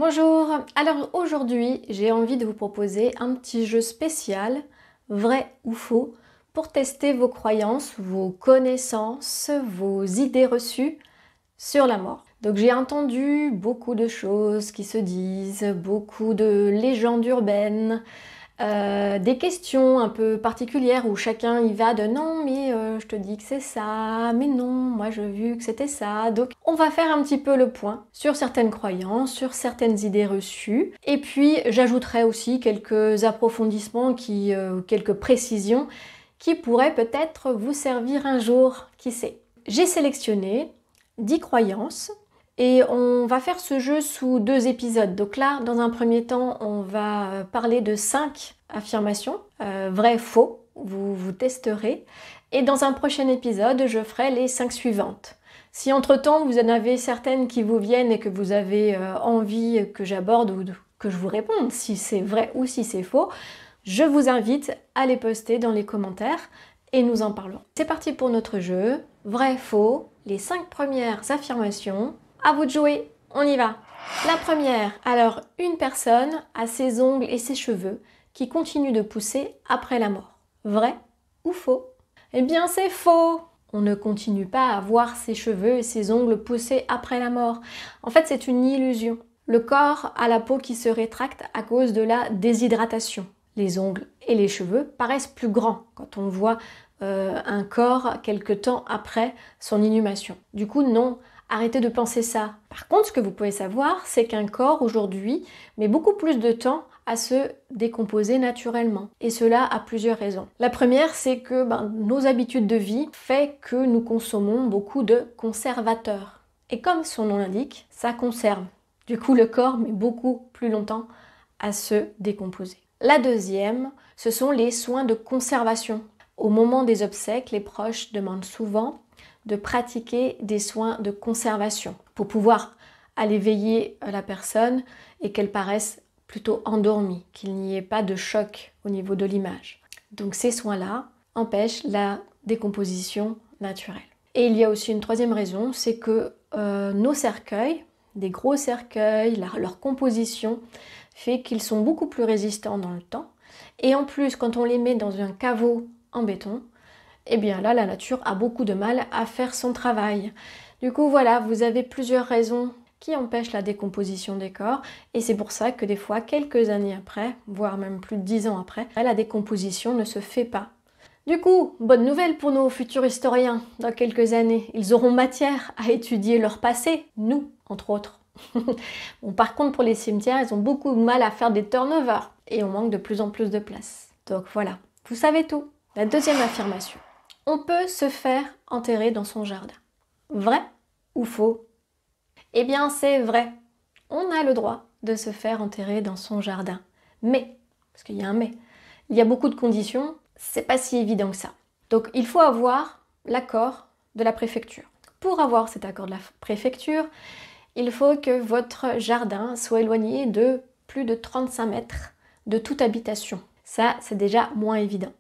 Bonjour, alors aujourd'hui j'ai envie de vous proposer un petit jeu spécial, vrai ou faux, pour tester vos croyances, vos connaissances, vos idées reçues sur la mort. Donc j'ai entendu beaucoup de choses qui se disent, beaucoup de légendes urbaines, des questions un peu particulières où chacun y va de non mais je te dis que c'est ça, mais non, moi j'ai vu que c'était ça. Donc on va faire un petit peu le point sur certaines croyances, sur certaines idées reçues. Et puis j'ajouterai aussi quelques approfondissements quelques précisions qui pourraient peut-être vous servir un jour, qui sait. J'ai sélectionné 10 croyances. Et on va faire ce jeu sous 2 épisodes. Donc là, dans un premier temps, on va parler de 5 affirmations, vrai, faux, vous testerez. Et dans un prochain épisode, je ferai les 5 suivantes. Si entre-temps, vous en avez certaines qui vous viennent et que vous avez envie que j'aborde ou que je vous réponde, si c'est vrai ou si c'est faux, je vous invite à les poster dans les commentaires et nous en parlerons. C'est parti pour notre jeu. Vrai, faux, les 5 premières affirmations. À vous de jouer, on y va. La première, alors une personne a ses ongles et ses cheveux qui continuent de pousser après la mort. Vrai ou faux? Eh bien c'est faux. On ne continue pas à voir ses cheveux et ses ongles pousser après la mort. En fait, c'est une illusion. Le corps a la peau qui se rétracte à cause de la déshydratation. Les ongles et les cheveux paraissent plus grands quand on voit un corps quelque temps après son inhumation. Du coup, non. Arrêtez de penser ça. Par contre, ce que vous pouvez savoir, c'est qu'un corps aujourd'hui met beaucoup plus de temps à se décomposer naturellement. Et cela a plusieurs raisons. La première, c'est que nos habitudes de vie fait que nous consommons beaucoup de conservateurs. Et comme son nom l'indique, ça conserve. Du coup, le corps met beaucoup plus longtemps à se décomposer. La deuxième, ce sont les soins de conservation. Au moment des obsèques, les proches demandent souvent de pratiquer des soins de conservation pour pouvoir aller veiller la personne et qu'elle paraisse plutôt endormie, qu'il n'y ait pas de choc au niveau de l'image. Donc ces soins-là empêchent la décomposition naturelle. Et il y a aussi une troisième raison, c'est que nos cercueils, des gros cercueils, leur composition fait qu'ils sont beaucoup plus résistants dans le temps. Et en plus, quand on les met dans un caveau en béton, eh bien là, la nature a beaucoup de mal à faire son travail. Du coup, voilà, vous avez plusieurs raisons qui empêchent la décomposition des corps. Et c'est pour ça que des fois, quelques années après, voire même plus de 10 ans après, la décomposition ne se fait pas. Du coup, bonne nouvelle pour nos futurs historiens. Dans quelques années, ils auront matière à étudier leur passé, nous, entre autres. Bon, par contre, pour les cimetières, ils ont beaucoup de mal à faire des turnovers. Et on manque de plus en plus de place. Donc voilà, vous savez tout. La deuxième affirmation. On peut se faire enterrer dans son jardin. Vrai ou faux? Eh bien, c'est vrai. On a le droit de se faire enterrer dans son jardin. Mais, parce qu'il y a un mais, il y a beaucoup de conditions, c'est pas si évident que ça. Donc, il faut avoir l'accord de la préfecture. Pour avoir cet accord de la préfecture, il faut que votre jardin soit éloigné de plus de 35 mètres de toute habitation. Ça, c'est déjà moins évident.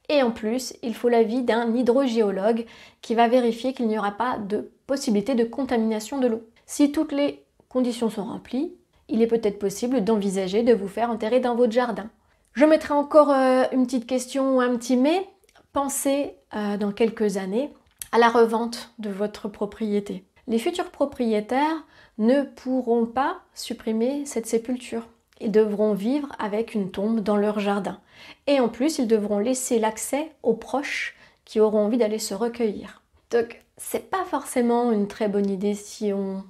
Et en plus, il faut l'avis d'un hydrogéologue qui va vérifier qu'il n'y aura pas de possibilité de contamination de l'eau. Si toutes les conditions sont remplies, il est peut-être possible d'envisager de vous faire enterrer dans votre jardin. Je mettrai encore une petite question ou un petit mais. Pensez dans quelques années à la revente de votre propriété. Les futurs propriétaires ne pourront pas supprimer cette sépulture. Ils devront vivre avec une tombe dans leur jardin. Et en plus, ils devront laisser l'accès aux proches qui auront envie d'aller se recueillir. Donc, c'est pas forcément une très bonne idée si on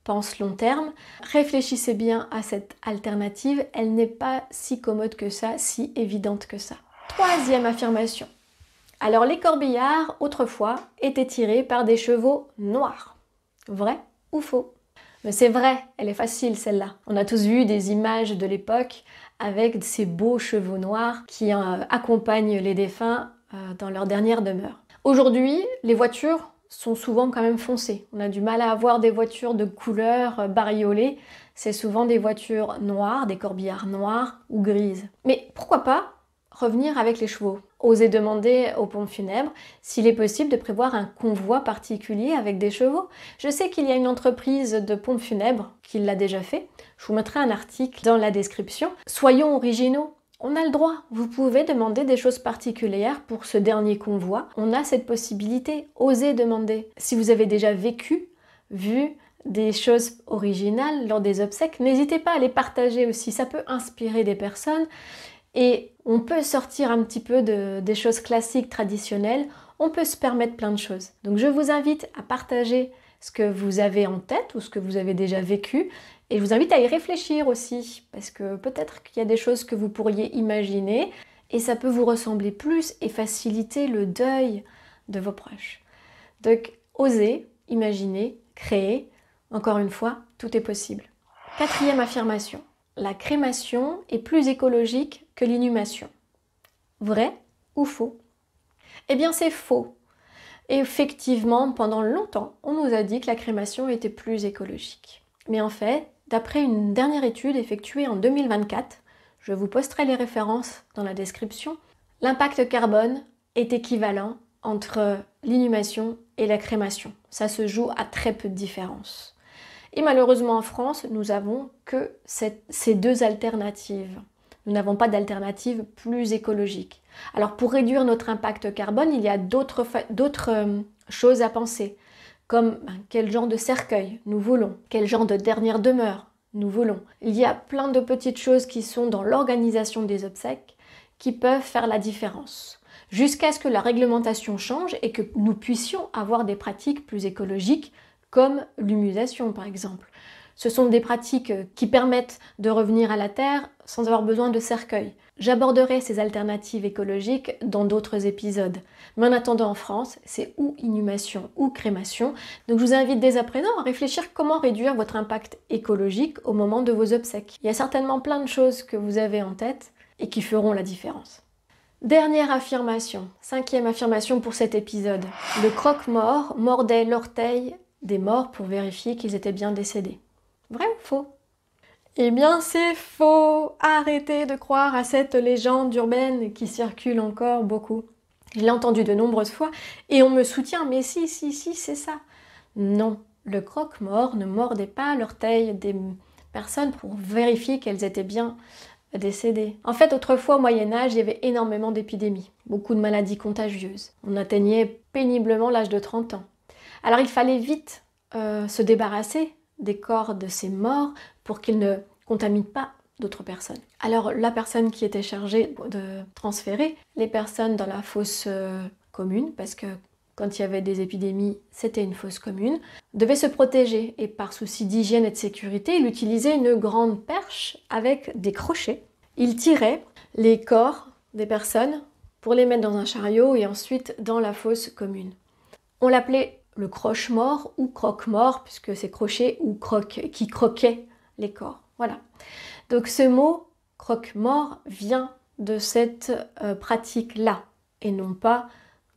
pense long terme. Réfléchissez bien à cette alternative. Elle n'est pas si commode que ça, si évidente que ça. Troisième affirmation. Alors, les corbillards, autrefois, étaient tirés par des chevaux noirs. Vrai ou faux? Mais c'est vrai, elle est facile celle-là. On a tous vu des images de l'époque avec ces beaux chevaux noirs qui accompagnent les défunts dans leur dernière demeure. Aujourd'hui, les voitures sont souvent quand même foncées. On a du mal à avoir des voitures de couleur bariolée. C'est souvent des voitures noires, des corbillards noirs ou grises. Mais pourquoi pas revenir avec les chevaux? Osez demander aux pompes funèbres s'il est possible de prévoir un convoi particulier avec des chevaux. Je sais qu'il y a une entreprise de pompes funèbres qui l'a déjà fait. Je vous mettrai un article dans la description. Soyons originaux. On a le droit. Vous pouvez demander des choses particulières pour ce dernier convoi. On a cette possibilité. Osez demander. Si vous avez déjà vu des choses originales lors des obsèques, n'hésitez pas à les partager aussi. Ça peut inspirer des personnes. Et on peut sortir un petit peu des choses classiques, traditionnelles. On peut se permettre plein de choses. Donc je vous invite à partager ce que vous avez en tête ou ce que vous avez déjà vécu. Et je vous invite à y réfléchir aussi. Parce que peut-être qu'il y a des choses que vous pourriez imaginer. Et ça peut vous ressembler plus et faciliter le deuil de vos proches. Donc osez, imaginez, créer. Encore une fois, tout est possible. 4e affirmation. La crémation est plus écologique que l'inhumation. Vrai ou faux? Eh bien c'est faux. Effectivement, pendant longtemps, on nous a dit que la crémation était plus écologique. Mais en fait, d'après une dernière étude effectuée en 2024, je vous posterai les références dans la description, l'impact carbone est équivalent entre l'inhumation et la crémation. Ça se joue à très peu de différence. Et malheureusement en France, nous n'avons que ces deux alternatives. Nous n'avons pas d'alternative plus écologique. Alors pour réduire notre impact carbone, il y a d'autres choses à penser, comme quel genre de cercueil nous voulons, quel genre de dernière demeure nous voulons. Il y a plein de petites choses qui sont dans l'organisation des obsèques qui peuvent faire la différence, jusqu'à ce que la réglementation change et que nous puissions avoir des pratiques plus écologiques, comme l'humusation par exemple. Ce sont des pratiques qui permettent de revenir à la terre sans avoir besoin de cercueil. J'aborderai ces alternatives écologiques dans d'autres épisodes. Mais en attendant en France, c'est ou inhumation ou crémation. Donc je vous invite dès à présent à réfléchir comment réduire votre impact écologique au moment de vos obsèques. Il y a certainement plein de choses que vous avez en tête et qui feront la différence. Dernière affirmation, 5e affirmation pour cet épisode. Le croque-mort mordait l'orteil des morts pour vérifier qu'ils étaient bien décédés. Vrai ou faux? Eh bien c'est faux! Arrêtez de croire à cette légende urbaine qui circule encore beaucoup. Je l'ai entendue de nombreuses fois et on me soutient, mais si, c'est ça. Non, le croque-mort ne mordait pas l'orteil des personnes pour vérifier qu'elles étaient bien décédées. En fait, autrefois au Moyen-Âge, il y avait énormément d'épidémies, beaucoup de maladies contagieuses. On atteignait péniblement l'âge de 30 ans. Alors il fallait vite se débarrasser des corps de ces morts pour qu'ils ne contaminent pas d'autres personnes. Alors la personne qui était chargée de transférer les personnes dans la fosse commune, parce que quand il y avait des épidémies, c'était une fosse commune, devait se protéger et par souci d'hygiène et de sécurité, il utilisait une grande perche avec des crochets. Il tirait les corps des personnes pour les mettre dans un chariot et ensuite dans la fosse commune. On l'appelait le croche-mort ou croque-mort, puisque c'est crochet ou croque, qui croquait les corps. Voilà. Donc ce mot croque-mort vient de cette pratique-là, et non pas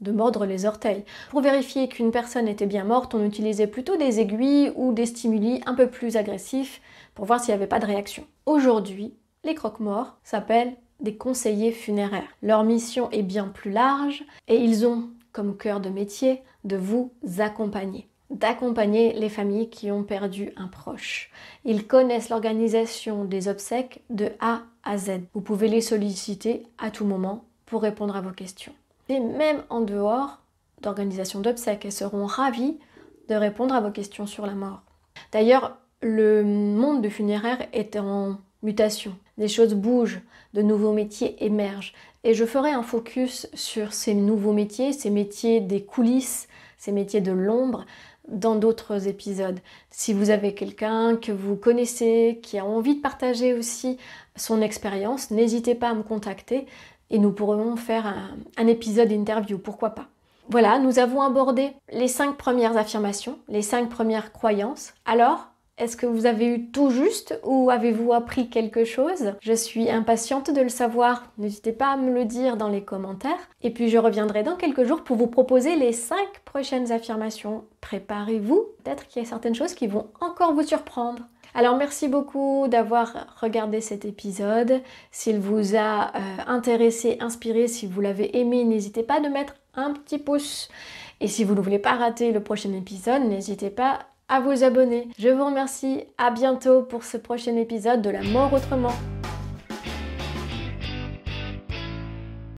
de mordre les orteils. Pour vérifier qu'une personne était bien morte, on utilisait plutôt des aiguilles ou des stimuli un peu plus agressifs pour voir s'il n'y avait pas de réaction. Aujourd'hui, les croque-morts s'appellent des conseillers funéraires. Leur mission est bien plus large et ils ont comme cœur de métier de vous accompagner, d'accompagner les familles qui ont perdu un proche. Ils connaissent l'organisation des obsèques de A à Z. Vous pouvez les solliciter à tout moment pour répondre à vos questions. Et même en dehors d'organisation d'obsèques, elles seront ravies de répondre à vos questions sur la mort. D'ailleurs, le monde du funéraire est en mutation. Des choses bougent, de nouveaux métiers émergent. Et je ferai un focus sur ces nouveaux métiers, ces métiers des coulisses, ces métiers de l'ombre, dans d'autres épisodes. Si vous avez quelqu'un que vous connaissez, qui a envie de partager aussi son expérience, n'hésitez pas à me contacter et nous pourrons faire un épisode interview, pourquoi pas. Voilà, nous avons abordé les 5 premières affirmations, les 5 premières croyances. Alors, est-ce que vous avez eu tout juste ou avez-vous appris quelque chose? Je suis impatiente de le savoir. N'hésitez pas à me le dire dans les commentaires. Et puis je reviendrai dans quelques jours pour vous proposer les 5 prochaines affirmations. Préparez-vous. Peut-être qu'il y a certaines choses qui vont encore vous surprendre. Alors merci beaucoup d'avoir regardé cet épisode. S'il vous a intéressé, inspiré, si vous l'avez aimé, n'hésitez pas de mettre un petit pouce. Et si vous ne voulez pas rater le prochain épisode, n'hésitez pas à vous abonner. Je vous remercie, à bientôt pour ce prochain épisode de La mort autrement.